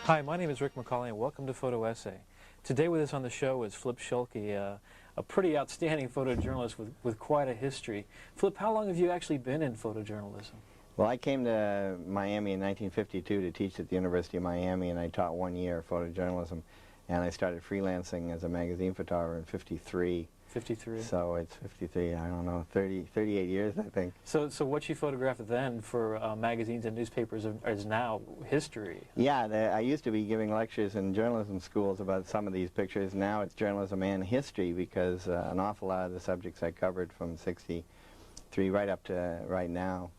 Hi, my name is Rick McCawley and welcome to Photo Essay. Today with us on the show is Flip Schulke, a pretty outstanding photojournalist with quite a history. Flip, how long have you actually been in photojournalism? Well, I came to Miami in 1952 to teach at the University of Miami, and I taught 1 year photojournalism. And I started freelancing as a magazine photographer in 53. 53. So it's 53, I don't know, 38 years, I think. So what you photographed then for magazines and newspapers is now history. Yeah, I used to be giving lectures in journalism schools about some of these pictures. Now it's journalism and history, because an awful lot of the subjects I covered from 63 right up to right now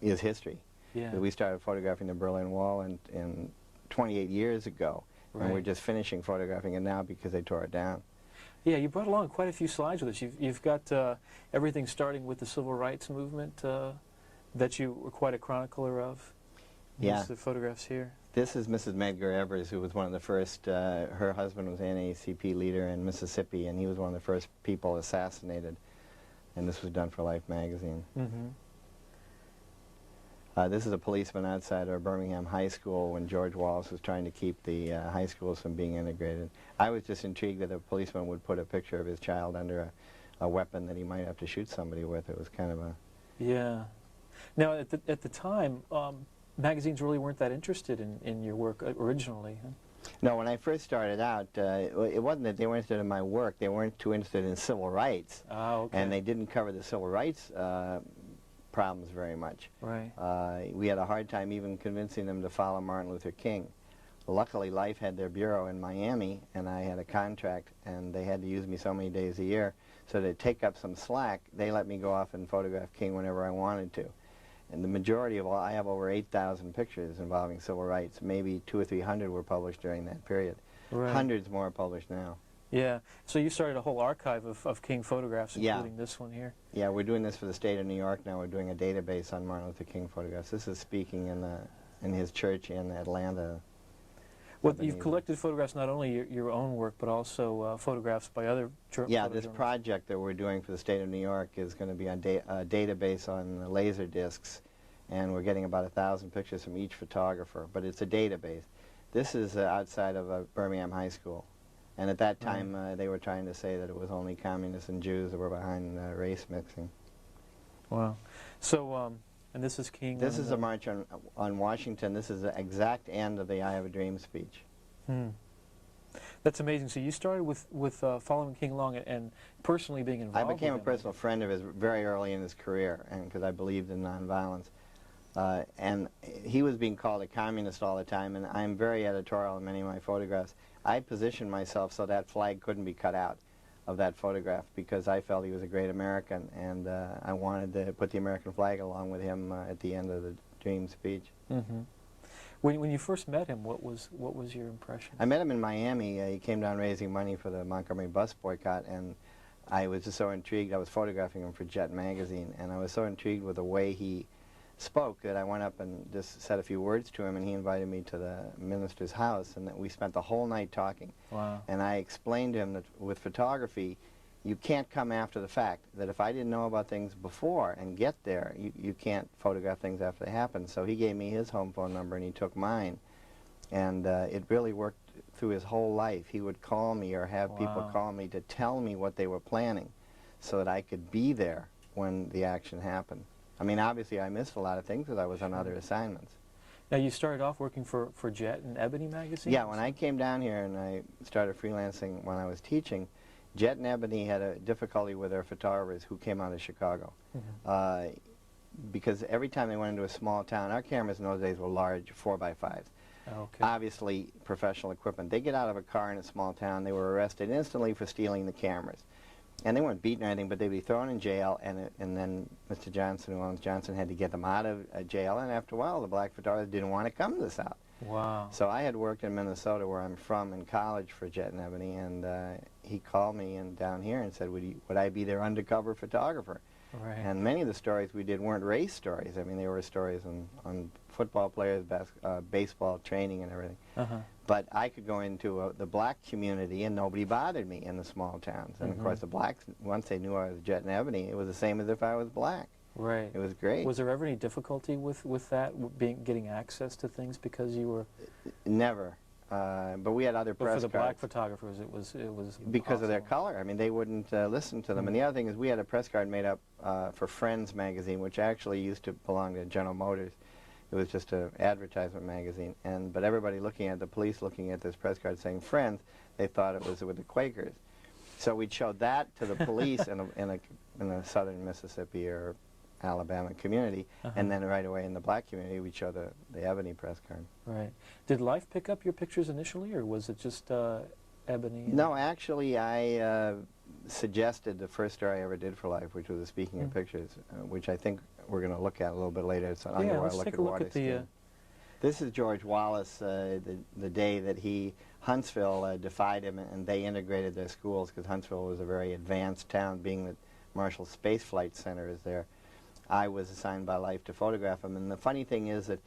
is history. Yeah. We started photographing the Berlin Wall in 28 years ago, and we're just finishing photographing it now because they tore it down. Yeah, you brought along quite a few slides with us. You've got everything starting with the civil rights movement that you were quite a chronicler of. Yeah. The photographs here. This is Mrs. Medgar Evers, who was one of the first, her husband was an NAACP leader in Mississippi, and he was one of the first people assassinated. And this was done for Life magazine. This is a policeman outside of Birmingham High School when George Wallace was trying to keep the high schools from being integrated. I was just intrigued that a policeman would put a picture of his child under a weapon that he might have to shoot somebody with. It was kind of a... Yeah. Now, at the time, magazines really weren't that interested in your work originally, huh? No, when I first started out, it wasn't that they weren't interested in my work. They weren't too interested in civil rights. Oh, okay. And they didn't cover the civil rights problems very much. Right. We had a hard time even convincing them to follow Martin Luther King. Luckily, Life had their bureau in Miami, and I had a contract, and they had to use me so many days a year. So to take up some slack, they let me go off and photograph King whenever I wanted to. And the majority of all, I have over 8,000 pictures involving civil rights. Maybe 200 or 300 were published during that period. Right. Hundreds more are published now. Yeah. So you started a whole archive of King photographs, including this one here. Yeah, we're doing this for the state of New York now. We're doing a database on Martin Luther King photographs. This is speaking in his church in Atlanta. Well, you've collected photographs, not only your own work, but also photographs by other journalists. Yeah, this project that we're doing for the state of New York is going to be on a database on laser discs, and we're getting about 1,000 pictures from each photographer, but it's a database. This is outside of Birmingham High School, and at that time they were trying to say that it was only communists and Jews that were behind race mixing. Wow. So, and this is King? This is a march on Washington. This is the exact end of the I Have a Dream speech. That's amazing. So you started with following King along and personally being involved. I became a personal friend of his very early in his career, and because I believed in nonviolence. And he was being called a communist all the time, and I'm very editorial in many of my photographs. I positioned myself so that flag couldn't be cut out of that photograph because I felt he was a great American, and I wanted to put the American flag along with him at the end of the Dream speech. When you first met him, what was your impression? I met him in Miami. He came down raising money for the Montgomery bus boycott, and I was just so intrigued. I was photographing him for Jet magazine, and I was so intrigued with the way he spoke that I went up and just said a few words to him, and he invited me to the minister's house, and that we spent the whole night talking. Wow. And I explained to him that with photography, you can't come after the fact, that if I didn't know about things before and get there, you can't photograph things after they happen. So he gave me his home phone number and he took mine, and it really worked through his whole life. He would call me or have people call me to tell me what they were planning so that I could be there when the action happened. I mean, obviously I missed a lot of things because I was on other assignments. Now, you started off working for Jet and Ebony magazine? Yeah, when I came down here and I started freelancing when I was teaching, Jet and Ebony had a difficulty with their photographers who came out of Chicago. Because every time they went into a small town, our cameras in those days were large 4x5s. Okay. Obviously professional equipment. They get out of a car in a small town, they were arrested instantly for stealing the cameras. And they weren't beaten or anything, but they'd be thrown in jail, and then Mr. Johnson, who owns Johnson, had to get them out of jail, and after a while the black photographers didn't want to come to the South. Wow. So I had worked in Minnesota, where I'm from, in college for Jet and Ebony, and he called me down here and said, would I be their undercover photographer? Right. And many of the stories we did weren't race stories. I mean, they were stories on football players, baseball training and everything. But I could go into the black community and nobody bothered me in the small towns. And of course the blacks, once they knew I was Jet and Ebony, it was the same as if I was black. Right. It was great. Was there ever any difficulty with that, getting access to things because you were? Never. But we had other But press for the cards. black photographers, it was Because of their impossible. color. I mean, they wouldn't listen to them. Mm. And the other thing is we had a press card made up for Friends magazine, which actually used to belong to General Motors. It was just an advertisement magazine. But everybody looking at, the police looking at this press card saying Friends, they thought it was with the Quakers. So we'd show that to the police in a southern Mississippi or Alabama community, and then right away in the black community we'd show the ebony press card. Right. Did Life pick up your pictures initially, or was it just ebony? No, actually I suggested the first story I ever did for Life, which was the Speaking of Pictures, which I think we're going to look at a little bit later. It's an underwater let's take a look water at the. scheme. This is George Wallace, the day that Huntsville defied him, and they integrated their schools, because Huntsville was a very advanced town, being that Marshall Space Flight Center is there. I was assigned by Life to photograph him, and the funny thing is that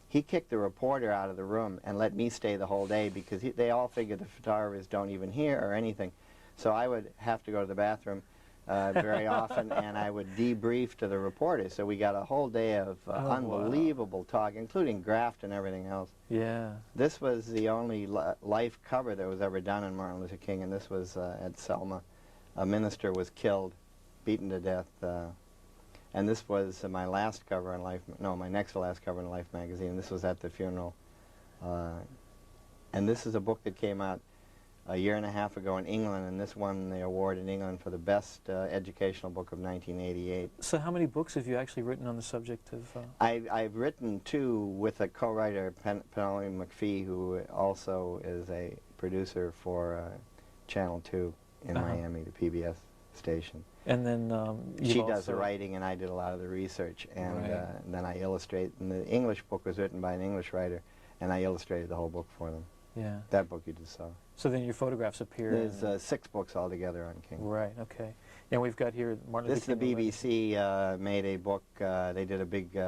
he kicked the reporter out of the room and let me stay the whole day, because they all figure the photographers don't even hear or anything. So I would have to go to the bathroom very often, and I would debrief to the reporters. So we got a whole day of unbelievable talk, including graft and everything else. Yeah. This was the only Life cover that was ever done on Martin Luther King, and this was at Selma. A minister was killed, beaten to death. And this was my last cover in Life, no, my next to last cover in Life magazine. This was at the funeral. And this is a book that came out a year and a half ago in England, and this won the award in England for the best educational book of 1988. So how many books have you actually written on the subject of? I've written 2 with a co-writer, Penelope McPhee, who also is a producer for Channel 2 in Miami, the PBS station. And then she does the writing, and I did a lot of the research, and then I illustrate. And the English book was written by an English writer, and I illustrated the whole book for them. Yeah. That book you just saw. So then your photographs appear. There's 6 books altogether on King. Right. Okay. And we've got here Martin This is Luther the King. BBC made a book. They did a big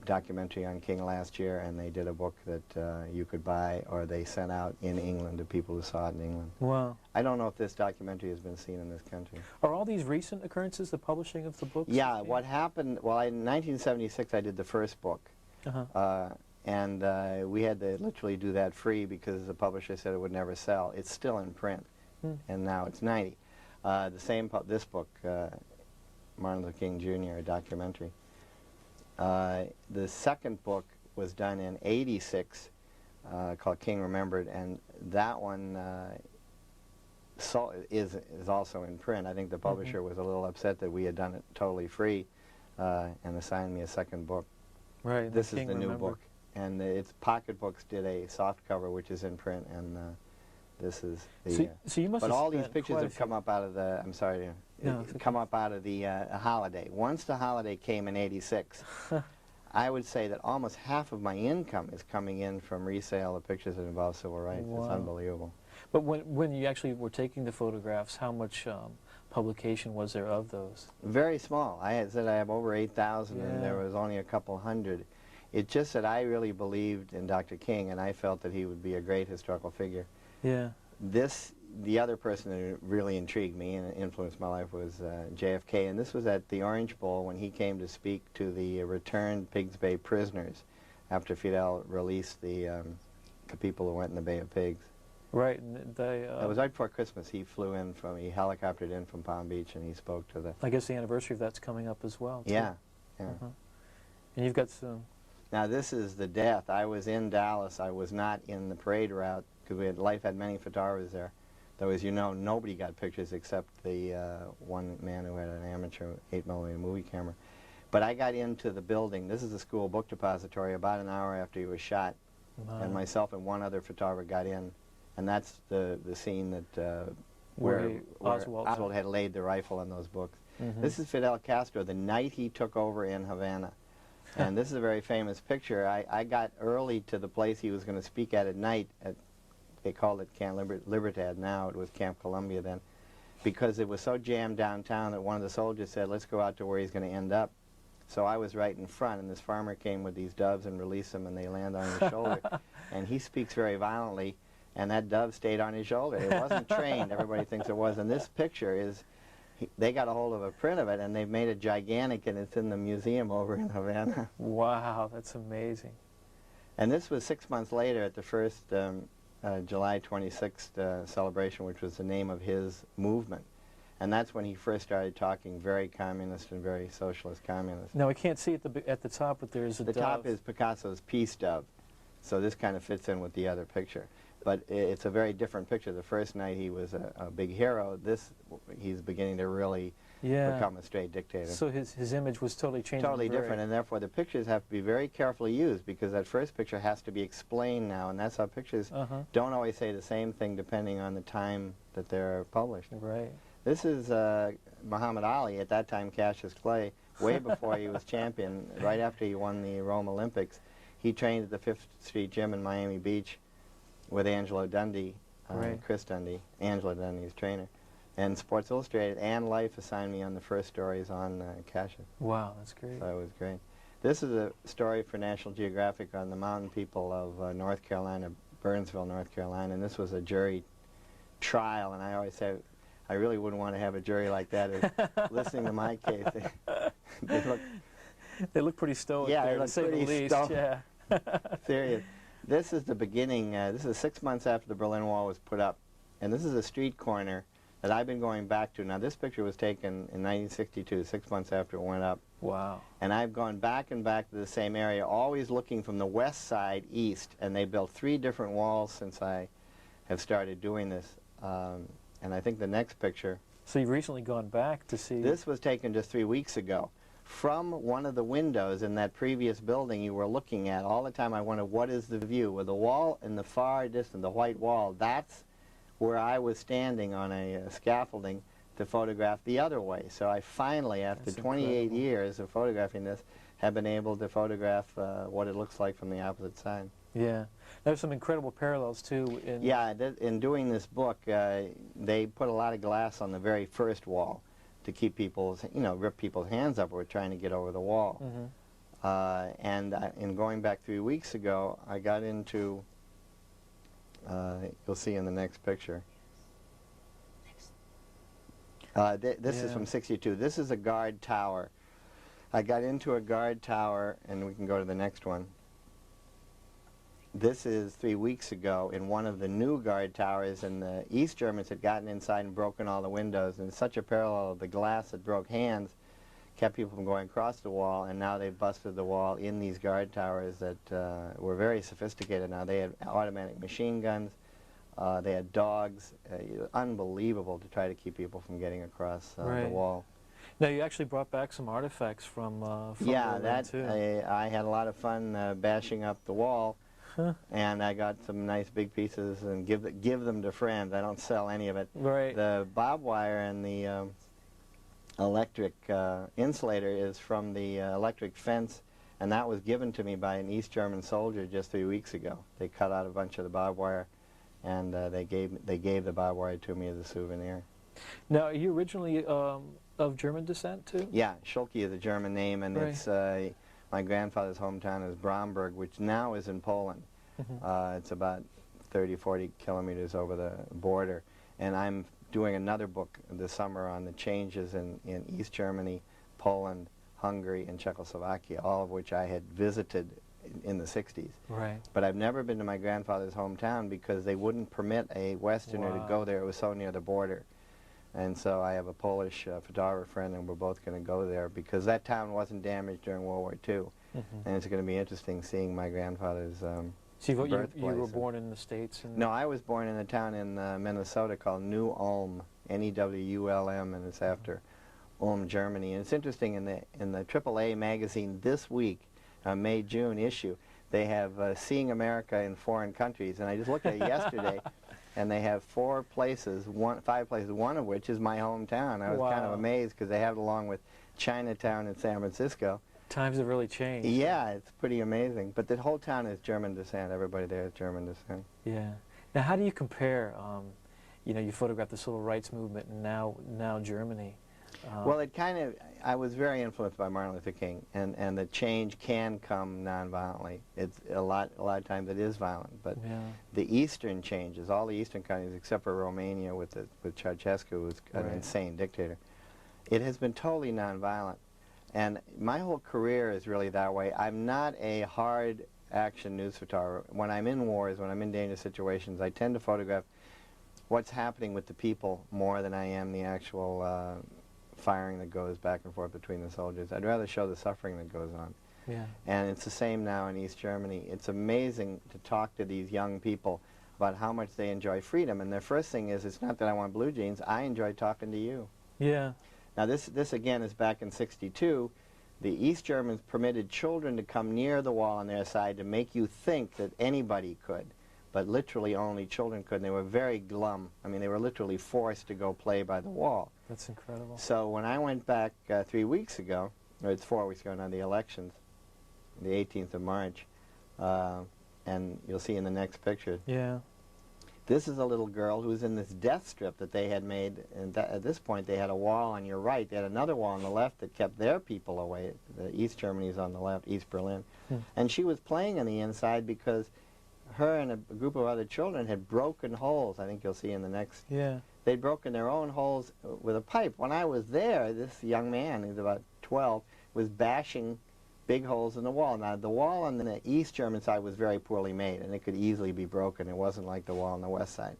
documentary on King last year, and they did a book that you could buy, or they sent out in England to people who saw it in England. Wow. I don't know if this documentary has been seen in this country. Are all these recent occurrences, the publishing of the books? Yeah, what happened, well, in 1976 I did the first book. And we had to literally do that free because the publisher said it would never sell. It's still in print, and now it's 90. This book, Martin Luther King Jr., a documentary. The second book was done in '86, called King Remembered, and that one is also in print. I think the publisher was a little upset that we had done it totally free, and assigned me a second book. Right. This is the new book. And its Pocket Books did a soft cover, which is in print, and this is the. So you must. But have all these pictures have come up out of the. I'm sorry, come up out of the holiday. Once the holiday came in '86, I would say that almost half of my income is coming in from resale of pictures that involve civil rights. Wow. It's unbelievable. But when you actually were taking the photographs, how much publication was there of those? Very small. I had said I have over 8,000, and there was only a couple hundred. It's just that I really believed in Dr. King, and I felt that he would be a great historical figure. Yeah. The other person that really intrigued me and influenced my life was JFK, and this was at the Orange Bowl when he came to speak to the returned Pigs Bay prisoners after Fidel released the people who went in the Bay of Pigs. Right. And it was right before Christmas. He flew in he helicoptered in from Palm Beach, and he spoke to the. I guess the anniversary of that's coming up as well, too. Yeah. And you've got some. Now this is the death. I was in Dallas. I was not in the parade route because Life had many photographers there. Though, as you know, nobody got pictures except the one man who had an amateur 8mm movie camera. But I got into the building. This is the school book depository about an hour after he was shot. And myself and one other photographer got in. And that's the scene that where Oswald had laid the rifle on those books. This is Fidel Castro the night he took over in Havana. And this is a very famous picture. I got early to the place he was going to speak at night. They called it Camp Libertad now. It was Camp Columbia then. Because it was so jammed downtown that one of the soldiers said, let's go out to where he's going to end up. So I was right in front, and this farmer came with these doves and released them, and they land on his shoulder. And he speaks very violently, and that dove stayed on his shoulder. It wasn't trained. Everybody thinks it was. And this picture is, they got a hold of a print of it, and they've made it gigantic, and it's in the museum over in Havana. Wow, that's amazing. And this was 6 months later at the first July 26th celebration, which was the name of his movement. And that's when he first started talking very communist and very socialist communist. Now, I can't see at the top, but there's a The dove. top is Picasso's Peace Dove. So this kind of fits in with the other picture. But it's a very different picture. The first night he was a big hero. He's beginning to really become a straight dictator. So his image was totally changed. Totally different, and therefore the pictures have to be very carefully used, because that first picture has to be explained now, and that's how pictures don't always say the same thing depending on the time that they're published. Right. This is Muhammad Ali, at that time Cassius Clay, way before he was champion, right after he won the Rome Olympics. He trained at the Fifth Street Gym in Miami Beach with Angelo Dundee, Chris Dundee, Angelo Dundee's trainer. And Sports Illustrated and Life assigned me on the first stories on Cassius. Wow, that's great. So it was great. This is a story for National Geographic on the mountain people of North Carolina, Burnsville, North Carolina, and this was a jury trial, and I always say, I really wouldn't want to have a jury like that listening to my case. They look pretty stoic yeah, there, they look to say the pretty least. stoic. Yeah. Serious. This is the beginning. This is 6 months after the Berlin Wall was put up, and this is a street corner that I've been going back to. Now, this picture was taken in 1962, 6 months after it went up. Wow. And I've gone back and back to the same area, always looking from the west side east, and they built 3 different walls since I have started doing this. And I think the next picture... So you've recently gone back to see... This was taken just 3 weeks ago. From one of the windows in that previous building you were looking at, all the time I wondered, what is the view? With the wall in the far distance, the white wall, that's where I was standing on a scaffolding to photograph the other way. So I finally, after 28 years of photographing this, have been able to photograph what it looks like from the opposite side. Yeah. There's some incredible parallels, too. In doing this book, they put a lot of glass on the very first wall to keep people's, rip people's hands up were trying to get over the wall. And in going back 3 weeks ago, I got into, you'll see in the next picture. This is from '62. This is a guard tower. I got into a guard tower, and we can go to the next one. This is 3 weeks ago in one of the new guard towers, and the East Germans had gotten inside and broken all the windows, and such a parallel of the glass that broke hands kept people from going across the wall, and now they've busted the wall in these guard towers that were very sophisticated now. They had automatic machine guns, they had dogs, unbelievable to try to keep people from getting across the wall. Now, you actually brought back some artifacts from yeah, too. I had a lot of fun bashing up the wall. And I got some nice big pieces and give them to friends. I don't sell any of it. Right. The barbed wire and the electric insulator is from the electric fence, and that was given to me by an East German soldier just 3 weeks ago. They cut out a bunch of the barbed wire, and they gave the barbed wire to me as a souvenir. Now, are you originally of German descent too? Yeah, Schulke is a German name, and it's my grandfather's hometown is Bromberg, which now is in Poland. It's about 30, 40 kilometers over the border. And I'm doing another book this summer on the changes in East Germany, Poland, Hungary, and Czechoslovakia, all of which I had visited in the 60s. Right. But I've never been to my grandfather's hometown because they wouldn't permit a Westerner to go there. It was so near the border. And so I have a Polish photographer friend, and we're both going to go there because that town wasn't damaged during World War II. And it's going to be interesting seeing my grandfather's birthplace. You were born in the States? No, I was born in a town in Minnesota called New Ulm, N-E-W-U-L-M, and it's after Ulm, Germany. And it's interesting, in the AAA magazine this week, May-June issue, they have Seeing America in Foreign Countries, and I just looked at it yesterday, and they have 5 places, one of which is my hometown. I was kind of amazed because they have it along with Chinatown in San Francisco. Times have really changed. Yeah, it's pretty amazing. But the whole town is German descent. Everybody there is German descent. Yeah. Now, how do you compare, you photographed the civil rights movement and now Germany? Well, it kind of, I was very influenced by Martin Luther King, and the change can come nonviolently. It's a lot of times it is violent, but the eastern changes, all the eastern countries except for Romania with Ceausescu, who's an insane dictator, It has been totally nonviolent. And my whole career is really that way. I'm not a hard action news photographer. When I'm in wars, when I'm in dangerous situations, I tend to photograph what's happening with the people more than I am the actual firing that goes back and forth between the soldiers. I'd rather show the suffering that goes on. Yeah. And it's the same now in East Germany. It's amazing to talk to these young people about how much they enjoy freedom. And their first thing is, it's not that I want blue jeans, I enjoy talking to you. Yeah. Now this again is back in '62. The East Germans permitted children to come near the wall on their side to make you think that anybody could. But literally only children could, and they were very glum. I mean, they were literally forced to go play by the wall. That's incredible. So when I went back 3 weeks ago, or it's 4 weeks ago now, the elections, the 18th of March, and you'll see in the next picture. Yeah. This is a little girl who was in this death strip that they had made, and at this point they had a wall on your right, they had another wall on the left that kept their people away. The East Germany's on the left, East Berlin. And she was playing on the inside because her and a group of other children had broken holes. I think you'll see in the next. Yeah. They'd broken their own holes with a pipe. When I was there, this young man, he was about 12, was bashing big holes in the wall. Now, the wall on the East German side was very poorly made, and it could easily be broken. It wasn't like the wall on the West side.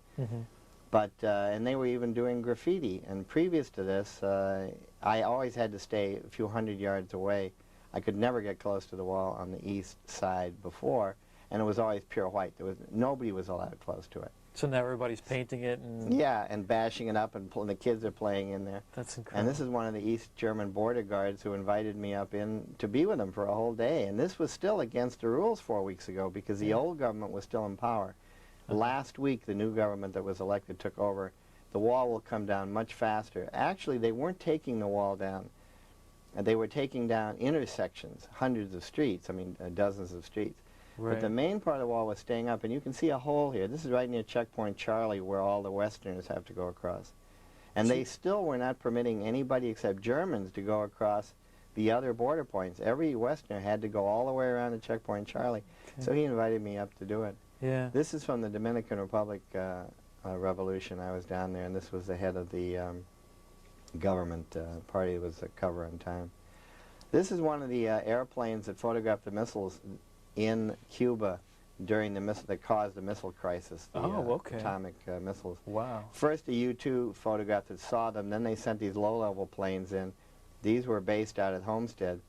But, and they were even doing graffiti. And previous to this, I always had to stay a few hundred yards away. I could never get close to the wall on the east side before, and it was always pure white. Nobody was allowed close to it. So now everybody's painting it and... Yeah, and bashing it up, and the kids are playing in there. That's incredible. And this is one of the East German border guards who invited me up in to be with them for a whole day. And this was still against the rules 4 weeks ago because the old government was still in power. Last week, the new government that was elected took over. The wall will come down much faster. Actually, they weren't taking the wall down. They were taking down intersections, hundreds of streets, I mean dozens of streets. Right. But the main part of the wall was staying up, and you can see a hole here. This is right near Checkpoint Charlie, where all the Westerners have to go across. And they still were not permitting anybody except Germans to go across the other border points. Every Westerner had to go all the way around to Checkpoint Charlie. So he invited me up to do it. Yeah. This is from the Dominican Republic Revolution. I was down there, and this was the head of the government party that was the cover on time. This is one of the airplanes that photographed the missiles in Cuba during the missile that caused the missile crisis, the atomic missiles. Wow. First, the U-2 photographed that saw them, then they sent these low-level planes in. These were based out at Homestead,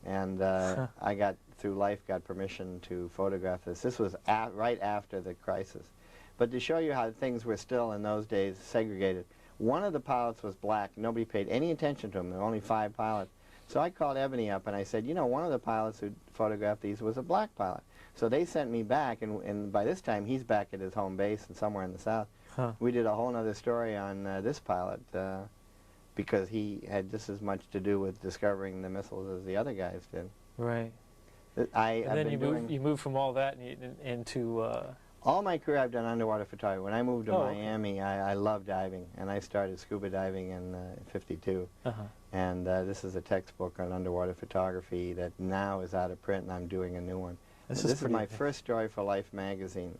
and I got, through life, got permission to photograph this. This was right after the crisis. But to show you how things were still in those days segregated, one of the pilots was black. Nobody paid any attention to him. There were only 5 pilots. So I called Ebony up and I said, you know, one of the pilots who photographed these was a black pilot. So they sent me back, and by this time he's back at his home base and somewhere in the South. We did a whole other story on this pilot because he had just as much to do with discovering the missiles as the other guys did. Right. And then you moved from all that into... all my career I've done underwater photography. When I moved to Miami, I loved diving, and I started scuba diving in '52. And this is a textbook on underwater photography that now is out of print, and I'm doing a new one. This is my first story for Life magazine,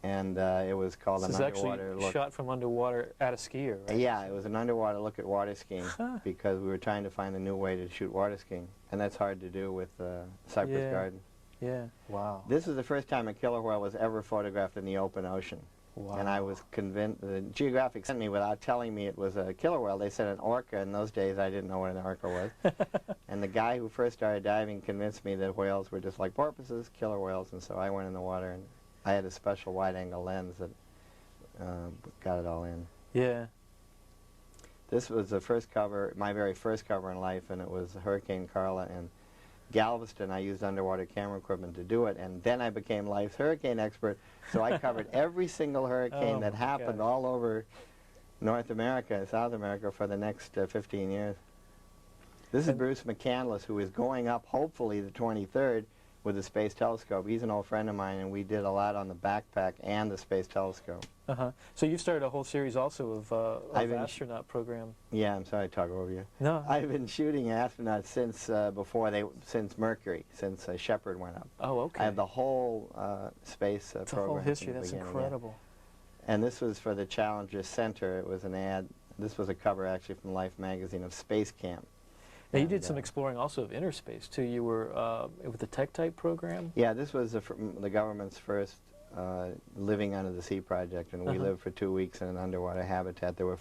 and it was called An Underwater Look. Shot from underwater at a skier, right? Yeah, it was an underwater look at water skiing because we were trying to find a new way to shoot water skiing, and that's hard to do with Cypress Garden. Yeah. Wow. This is the first time a killer whale was ever photographed in the open ocean. Wow. And I was convinced, the Geographic sent me without telling me it was a killer whale. They said an orca. In those days, I didn't know what an orca was. And the guy who first started diving convinced me that whales were just like porpoises, killer whales. And so I went in the water, and I had a special wide-angle lens that got it all in. Yeah. This was the first cover, my very first cover in life, and it was Hurricane Carla in Galveston. I used underwater camera equipment to do it, and then I became Life's hurricane expert, so I covered every single hurricane that happened all over North America and South America for the next 15 years. This is Bruce McCandless, who is going up, hopefully, the 23rd with the Space Telescope. He's an old friend of mine, and we did a lot on the backpack and the Space Telescope. So you've started a whole series also of astronaut program. Yeah, I'm sorry to talk over you. No. I've been shooting astronauts since since Mercury, since Shepard went up. Oh, okay. I have the whole space program. The whole history. That's incredible. And this was for the Challenger Center. It was an ad. this was a cover actually from Life magazine of Space Camp. Now you did some exploring also of inner space too. You were with the Tech Type program? Yeah, this was the government's first living under the sea project, and we lived for 2 weeks in an underwater habitat. There were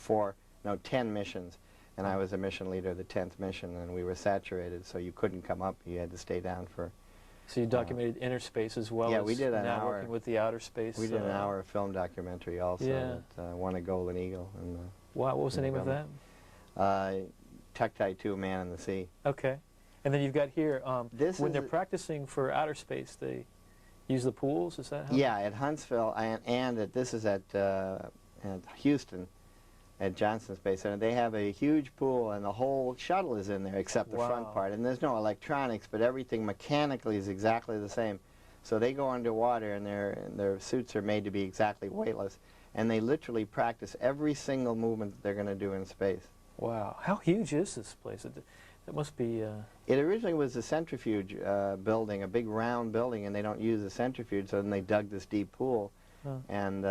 10 missions, and I was a mission leader of the 10th mission, and we were saturated, so you couldn't come up. You had to stay down for... So you documented inner space as well yeah, as we did an now hour, working with the outer space. We did an hour film documentary also that won a Golden Eagle. Wow, what was the name of that? Tech-Type 2, Man in the Sea. Okay. And then you've got here, when they're is practicing for outer space, they use the pools, is that how? Yeah, at Huntsville, this is at Houston, at Johnson Space Center. They have a huge pool, and the whole shuttle is in there except the front part. And there's no electronics, but everything mechanically is exactly the same. So they go underwater, and their suits are made to be exactly weightless. And they literally practice every single movement that they're going to do in space. Wow. How huge is this place? It must be... It originally was a centrifuge building, a big round building, and they don't use a centrifuge, so then they dug this deep pool. And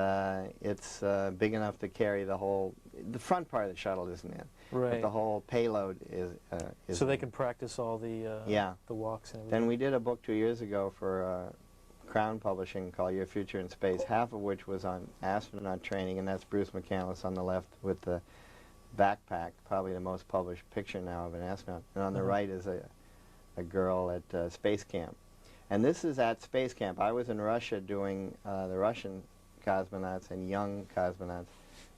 it's big enough to carry the whole... The front part of the shuttle isn't in, but the whole payload is so they can practice all the walks and everything. Then we did a book 2 years ago for Crown Publishing called Your Future in Space, half of which was on astronaut training, and that's Bruce McCandless on the left with the backpack, probably the most published picture now of an astronaut. And on the right is a girl at Space Camp. And this is at Space Camp. I was in Russia doing the Russian cosmonauts and young cosmonauts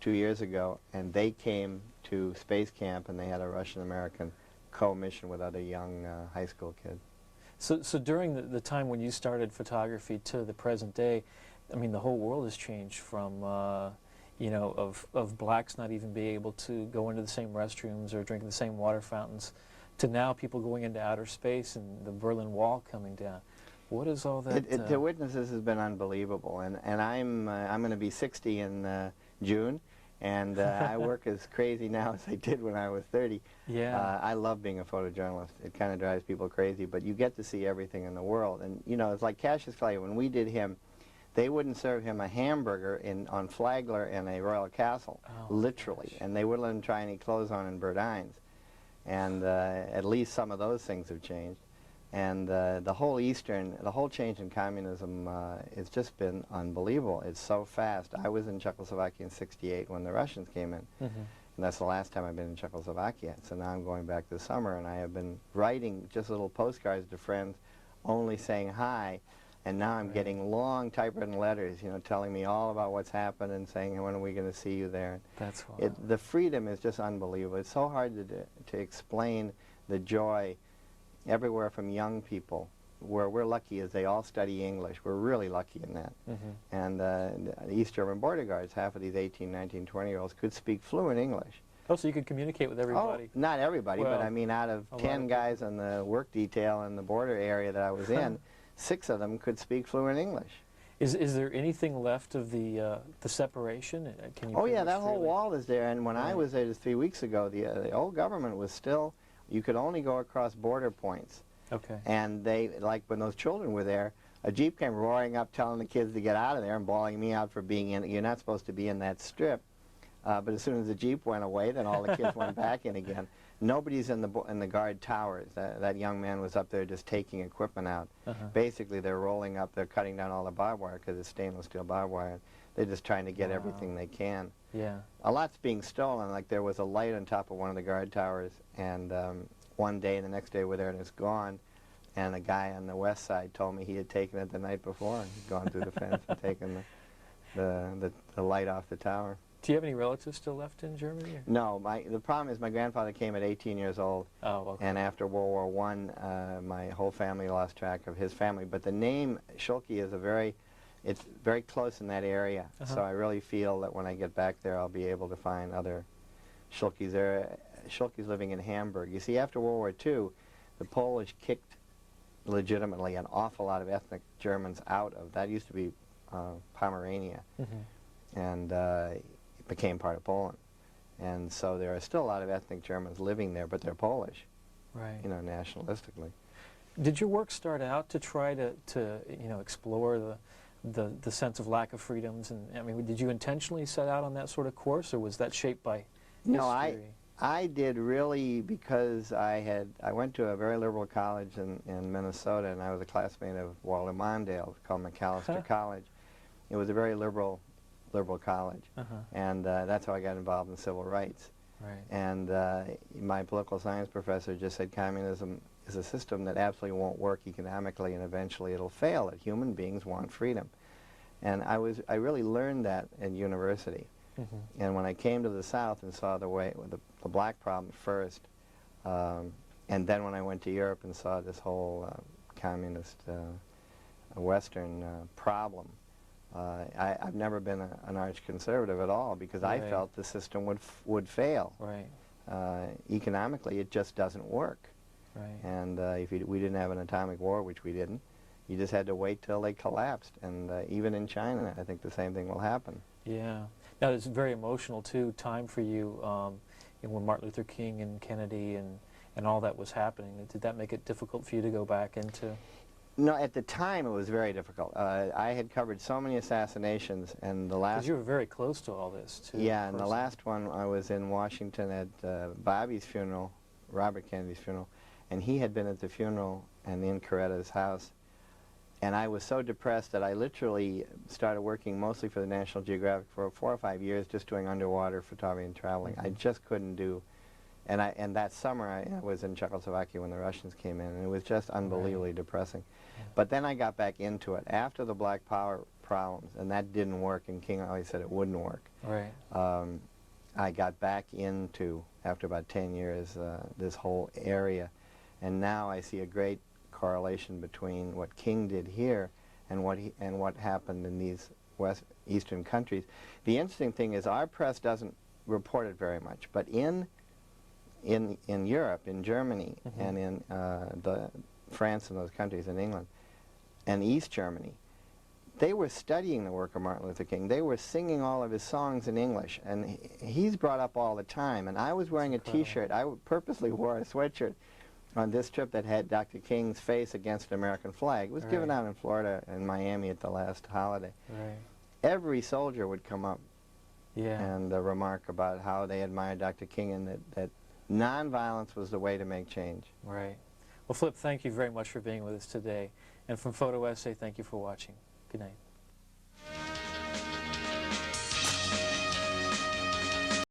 2 years ago, and they came to Space Camp, and they had a Russian-American co-mission with other young high school kids. So during the time when you started photography to the present day, I mean, the whole world has changed from, you know, of blacks not even being able to go into the same restrooms or drink the same water fountains, to now people going into outer space and the Berlin Wall coming down. What is all that? To witness this has been unbelievable, and I'm going to be 60 in June, and I work as crazy now as I did when I was 30. Yeah. I love being a photojournalist. It kind of drives people crazy, but you get to see everything in the world. And you know, it's like Cassius Clay. When we did him, they wouldn't serve him a hamburger on Flagler in a royal castle, literally, and they wouldn't let him try any clothes on in Burdines. And at least some of those things have changed. And the whole change in communism has just been unbelievable. It's so fast. I was in Czechoslovakia in '68 when the Russians came in. And that's the last time I've been in Czechoslovakia. So now I'm going back this summer, and I have been writing just little postcards to friends, only saying hi. And now I'm getting long typewritten letters, you know, telling me all about what's happened and saying, when are we going to see you there? That's wild. The freedom is just unbelievable. It's so hard to explain the joy everywhere from young people. Where we're lucky is they all study English. We're really lucky in that. And the East German border guards, half of these 18, 19, 20-year-olds could speak fluent English. Oh, so you could communicate with everybody? Oh, not everybody, well, but I mean out of 10 guys on the work detail in the border area that I was in, 6 of them could speak fluent English. Is there anything left of the separation? Can you yeah, that whole wall is there. And when I was there just 3 weeks ago, the old government was still, you could only go across border points. Okay. And they, like when those children were there, a Jeep came roaring up telling the kids to get out of there and bawling me out for being in. You're not supposed to be in that strip. But as soon as the Jeep went away, then all the kids went back in again. Nobody's in the guard towers. That young man was up there just taking equipment out. Basically, they're rolling up, they're cutting down all the barbed wire because it's stainless steel barbed wire. They're just trying to get everything they can. Yeah. A lot's being stolen. Like there was a light on top of one of the guard towers, and one day and the next day we're there and it's gone. And a guy on the west side told me he had taken it the night before and he'd gone through the fence and taken the light off the tower. Do you have any relatives still left in Germany? Or? No, the problem is my grandfather came at 18 years old, and after World War I, my whole family lost track of his family. But the name Schulke is it's very close in that area, so I really feel that when I get back there, I'll be able to find other Schulkes there. Schulke's living in Hamburg. You see, after World War II, the Polish kicked legitimately an awful lot of ethnic Germans out of, that used to be Pomerania, and it became part of Poland. And so there are still a lot of ethnic Germans living there, but they're Polish, you know, nationalistically. Did your work start out to try to you know, explore the sense of lack of freedoms? And I mean, did you intentionally set out on that sort of course, or was that shaped by No, history? I did really because I went to a very liberal college in Minnesota, and I was a classmate of Walter Mondale, called McAllister College. It was a very liberal college, and that's how I got involved in civil rights. Right. And my political science professor just said communism is a system that absolutely won't work economically, and eventually it'll fail. That human beings want freedom, and I really learned that at university. And when I came to the South and saw the black problem first, and then when I went to Europe and saw this whole communist Western problem, I've never been an arch conservative at all, because I felt the system would fail. Right. Economically, it just doesn't work. Right. And if we didn't have an atomic war, which we didn't, you just had to wait till they collapsed. And even in China, I think the same thing will happen. Yeah. Now, it's very emotional, too, time for you, when Martin Luther King and Kennedy and all that was happening. Did that make it difficult for you to go back into? No, at the time it was very difficult. I had covered so many assassinations, and the last... Because you were very close to all this, too. Yeah, and the last one, I was in Washington at Bobby's funeral, Robert Kennedy's funeral, and he had been at the funeral and in Coretta's house. And I was so depressed that I literally started working mostly for the National Geographic for 4 or 5 years, just doing underwater photography and traveling. I just couldn't do... And that summer I was in Czechoslovakia when the Russians came in, and it was just unbelievably depressing. But then I got back into it after the Black Power problems, and that didn't work, and King always said it wouldn't work. Right. I got back into, after about 10 years, this whole area, and now I see a great correlation between what King did here and what happened in these Eastern countries. The interesting thing is our press doesn't report it very much, but in Europe, in Germany, and in France and those countries, in England, and East Germany, they were studying the work of Martin Luther King. They were singing all of his songs in English, and he's brought up all the time. And I was wearing a T-shirt. I purposely wore a sweatshirt on this trip that had Dr. King's face against the American flag. It was given out in Florida and Miami at the last holiday. Right. Every soldier would come up and remark about how they admired Dr. King, and that nonviolence was the way to make change. Right. Well, Flip, thank you very much for being with us today. And from Photo Essay, thank you for watching. Good night.